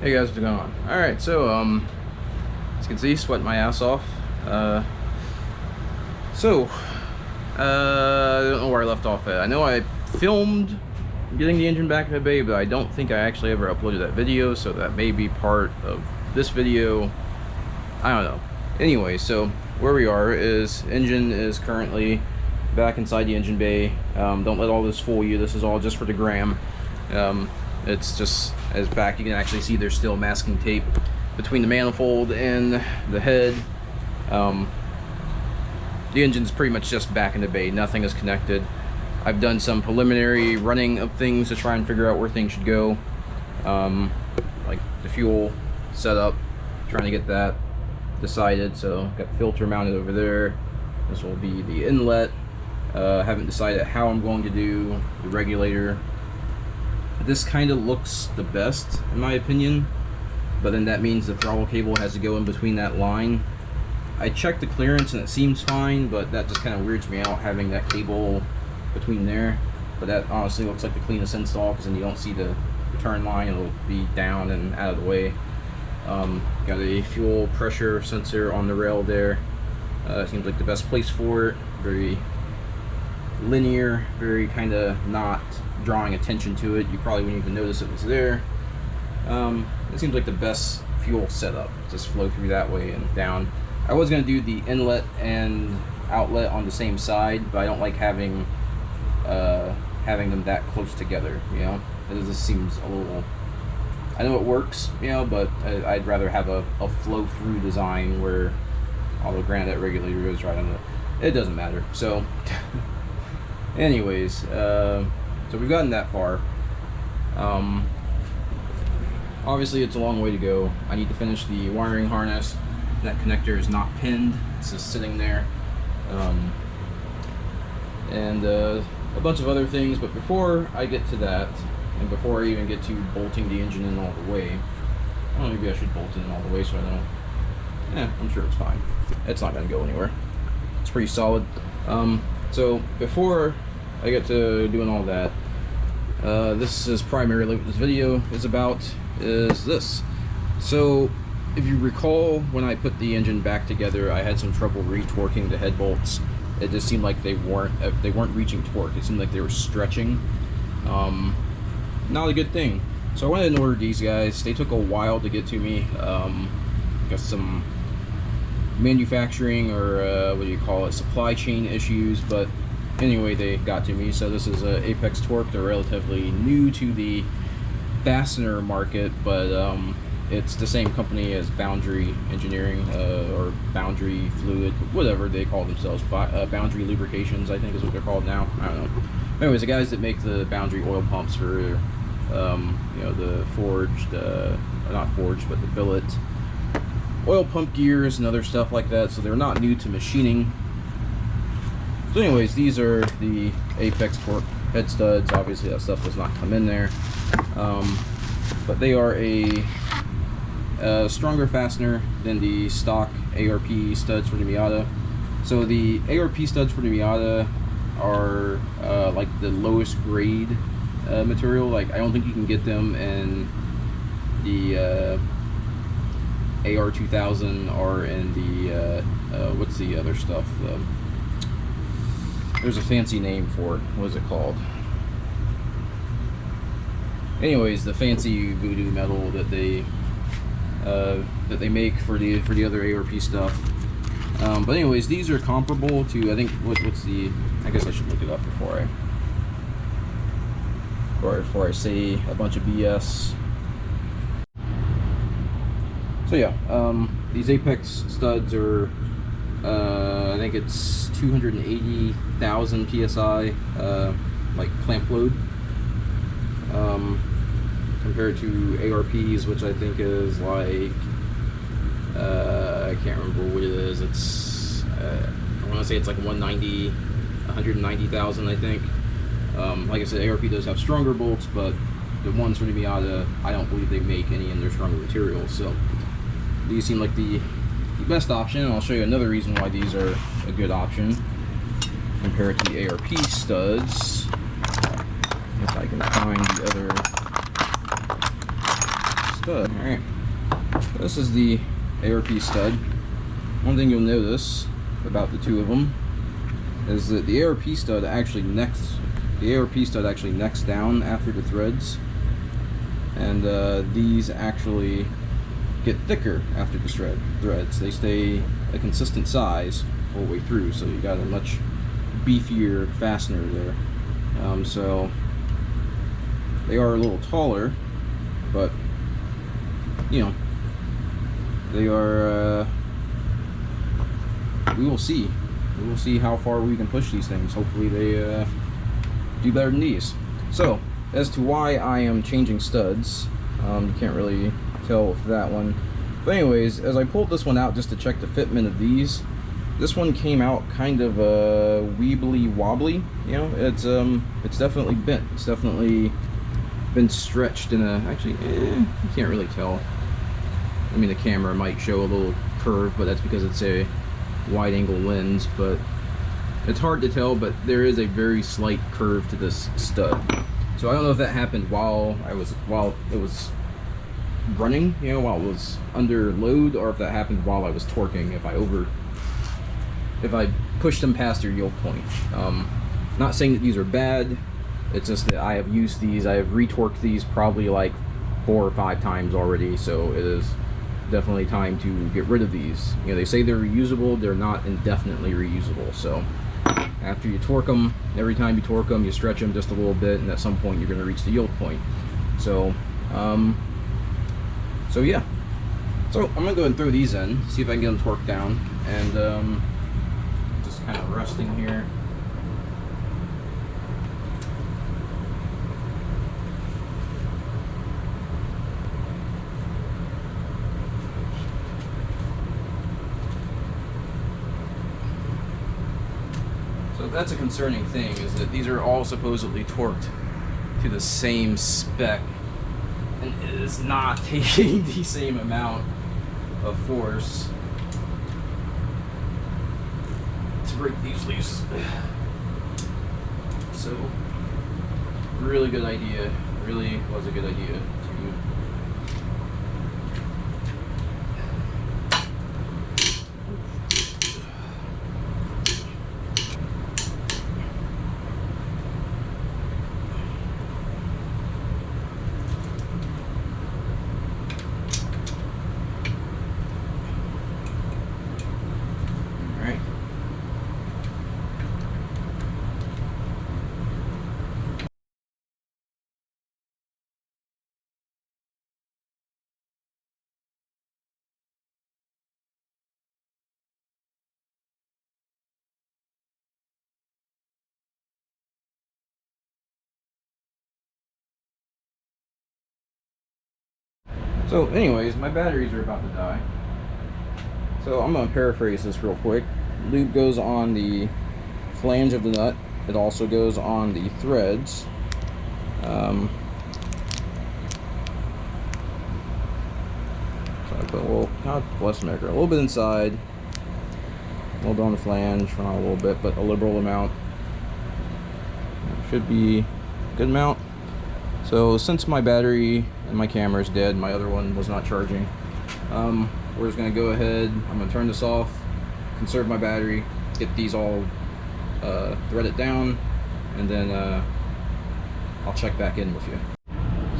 Hey guys, what's going on? Alright, so as you can see, sweating my ass off. I don't know where I left off at. I know I filmed getting the engine back in the bay, but I don't think I actually ever uploaded that video, so that may be part of this video. I don't know. Anyway, so where we are is engine is currently back inside the engine bay. Don't let all this fool you. This is all just for the gram. It's just, as back you can actually see there's still masking tape between the manifold and the head. The engine's pretty much just back in the bay. Nothing is connected. I've done some preliminary running of things to try and figure out where things should go. Like the fuel setup, trying to get that decided. So got the filter mounted over there. This will be the inlet. Haven't decided how I'm going to do the regulator. This kind of looks the best in my opinion, but then that means the throttle cable has to go in between that line. I checked the clearance and it seems fine, but that just kind of weirds me out having that cable between there. But that honestly looks like the cleanest install, because then you don't see the return line. It'll be down and out of the way. Got a fuel pressure sensor on the rail there. Seems like the best place for it. Very linear, very kind of not drawing attention to it. You probably wouldn't even notice it was there. It seems like the best fuel setup. Just flow through that way and down. I was going to do the inlet and outlet on the same side, but I don't like having them that close together, you know. It just seems a little, I know it works, you know, but I'd rather have a flow through design where all the granite regulator goes right on it. It doesn't matter. So anyways, so we've gotten that far. Obviously it's a long way to go. I need to finish the wiring harness. That connector is not pinned, it's just sitting there. And a bunch of other things, but before I get to that, and before I even get to bolting the engine in all the way, I don't know, maybe I should bolt it in all the way so I don't, I'm sure it's fine. It's not gonna go anywhere. It's pretty solid. So before I get to doing all that, this is primarily what this video is about, is this. So if you recall, when I put the engine back together, I had some trouble retorquing the head bolts. It just seemed like they weren't reaching torque. It seemed like they were stretching. Not a good thing. So I went and ordered these guys. They took a while to get to me. Got some manufacturing, or what do you call it, supply chain issues, but anyway, they got to me. So this is Apex Torque. They're relatively new to the fastener market, but it's the same company as Boundary Engineering, or Boundary Fluid, whatever they call themselves. Boundary Lubrications, I think is what they're called now. I don't know. Anyways, the guys that make the Boundary oil pumps for, you know, the forged, not forged, but the billet oil pump gears and other stuff like that. So they're not new to machining. So anyways, these are the Apex Torque head studs. Obviously that stuff does not come in there, but they are a stronger fastener than the stock ARP studs for the Miata. So the ARP studs for the Miata are like the lowest grade material. Like, I don't think you can get them in the AR2000 or in the what's the other stuff? There's a fancy name for it. What is it called? Anyways, the fancy voodoo metal that they make for the other ARP stuff. But anyways, these are comparable to, I think, what's the, I guess I should look it up before I say a bunch of BS. So yeah, these Apex studs are, I think it's 280,000 PSI, like clamp load, compared to ARPs, which I think is like, I can't remember what it is. It's, I want to say it's like 190,000, I think. Like I said, ARP does have stronger bolts, but the ones from the Miata, I don't believe they make any in their stronger materials. So these seem like the best option, and I'll show you another reason why these are a good option compared to the ARP studs. If I can find the other stud. Alright, this is the ARP stud. One thing you'll notice about the two of them is that the ARP stud actually necks down after the threads, and these actually get thicker after the threads. They stay a consistent size all the way through, so you got a much beefier fastener there. So they are a little taller, but you know, they are we will see how far we can push these things. Hopefully they do better than these. So as to why I am changing studs, you can't really tell with that one, but anyways, as I pulled this one out just to check the fitment of these, this one came out kind of weebly wobbly. You know, it's definitely bent. It's definitely been stretched in a, actually, you can't really tell. I mean, the camera might show a little curve, but that's because it's a wide angle lens, but it's hard to tell, but there is a very slight curve to this stud. So I don't know if that happened while it was running, you know, while it was under load, or if that happened while I was torquing, if I pushed them past their yield point. Not saying that these are bad, it's just that I have used these, I have retorqued these probably like 4 or 5 times already, so it is definitely time to get rid of these. You know, they say they're reusable, they're not indefinitely reusable. So after you torque them, every time you torque them, you stretch them just a little bit, and at some point you're going to reach the yield point. So so yeah, so I'm gonna go and throw these in, see if I can get them torqued down, and just kind of resting here. So that's a concerning thing, is that these are all supposedly torqued to the same spec, and it is not taking the same amount of force to break these loose. So, really good idea. Really was a good idea to So anyways, my batteries are about to die. So I'm going to paraphrase this real quick. Lube goes on the flange of the nut. It also goes on the threads. So I put a little, God bless America, a little bit inside, a little bit on the flange, not a little bit, but a liberal amount. Should be a good amount. So since my battery and my camera is dead, my other one was not charging, we're just going to go ahead, I'm going to turn this off, conserve my battery, get these all threaded down, and then I'll check back in with you.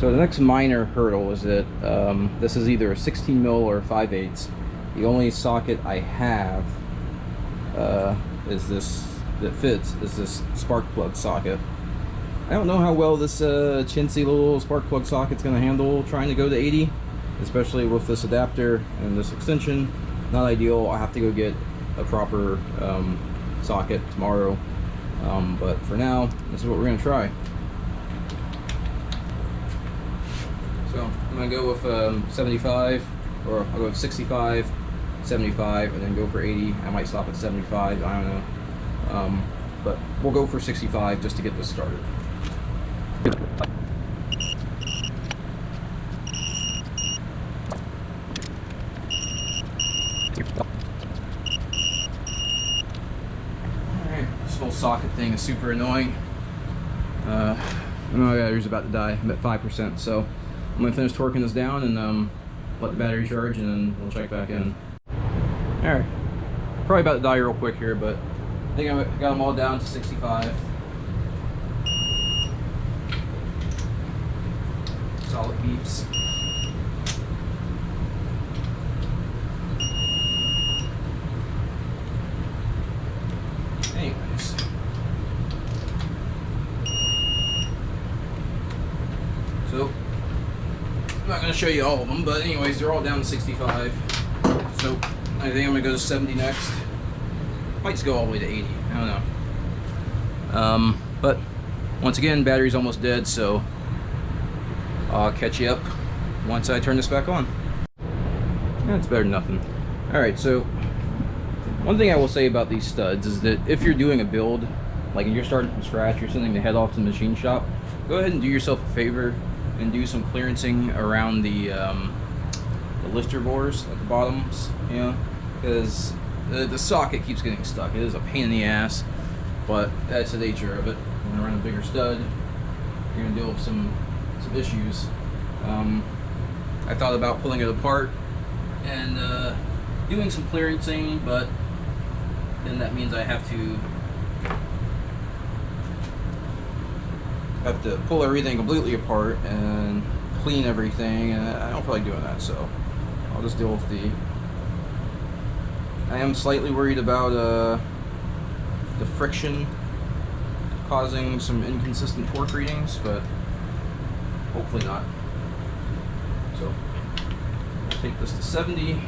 So the next minor hurdle is that this is either a 16 mil or a 5/8. The only socket I have is this that fits is this spark plug socket. I don't know how well this chintzy little spark plug socket's going to handle trying to go to 80, especially with this adapter and this extension. Not ideal. I'll have to go get a proper socket tomorrow, but for now, this is what we're going to try. So I'm going to go with 75, or I'll go with 65, 75, and then go for 80. I might stop at 75, I don't know. But we'll go for 65 just to get this started. Alright, this whole socket thing is super annoying. My battery's about to die. I'm at 5%, so I'm gonna finish torquing this down and let the battery charge, and then we'll check back in. All right, probably about to die real quick here, but I think I got them all down to 65. Solid beeps. Anyways. So, I'm not going to show you all of them, but anyways, they're all down to 65. So, I think I'm going to go to 70 next. Might just go all the way to 80. I don't know. But, once again, battery's almost dead, so I'll catch you up once I turn this back on. That's better than nothing. Alright, so one thing I will say about these studs is that if you're doing a build, like if you're starting from scratch, you're sending the head off to the machine shop, go ahead and do yourself a favor and do some clearancing around the lister bores at the bottoms, you know, because the socket keeps getting stuck. It is a pain in the ass, but that's the nature of it. When you run a bigger stud, you're gonna deal with some issues. I thought about pulling it apart and doing some clearancing, but then that means I have to pull everything completely apart and clean everything, and I don't feel like doing that, so I'll just deal with the... I am slightly worried about the friction causing some inconsistent torque readings, but hopefully not. So I'll take this to 70.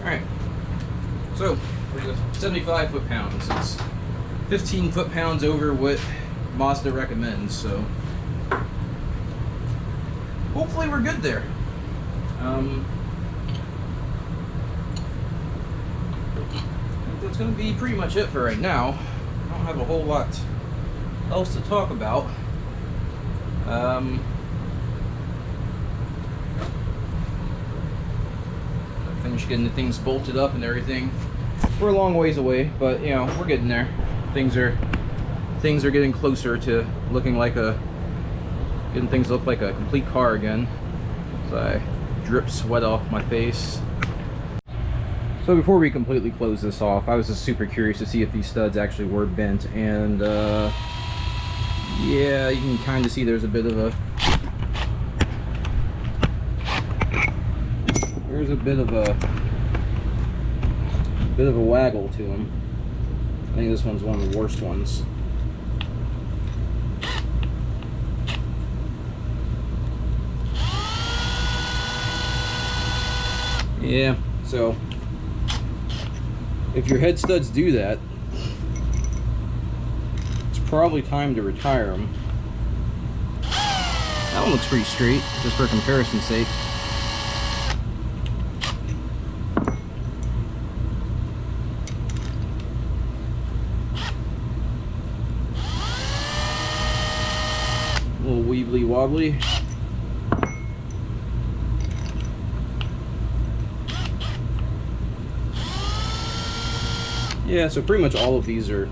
Alright, so 75 foot-pounds. It's 15 foot-pounds over what Mazda recommends, so hopefully we're good there. I think that's going to be pretty much it for right now. I don't have a whole lot else to talk about. Finish getting the things bolted up and everything. We're a long ways away, but you know, we're getting there. Things are getting closer to looking like getting things look like a complete car again. So I drip sweat off my face. So before we completely close this off, I was just super curious to see if these studs actually were bent, and yeah, you can kind of see there's a bit of a waggle to them. I think this one's one of the worst ones. Yeah, so if your head studs do that, it's probably time to retire them. That one looks pretty straight, just for comparison's sake. A little weebly wobbly. Yeah, so pretty much all of these are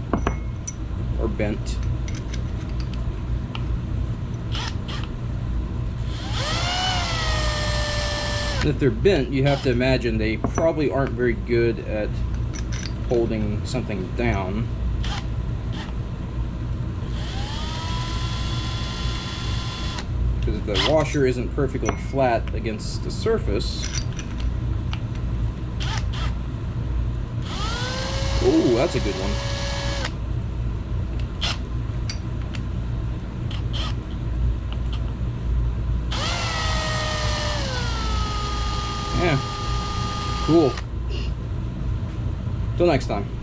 bent. If they're bent, you have to imagine they probably aren't very good at holding something down. Because if the washer isn't perfectly flat against the surface... Oh, that's a good one. Yeah. Cool. Till next time.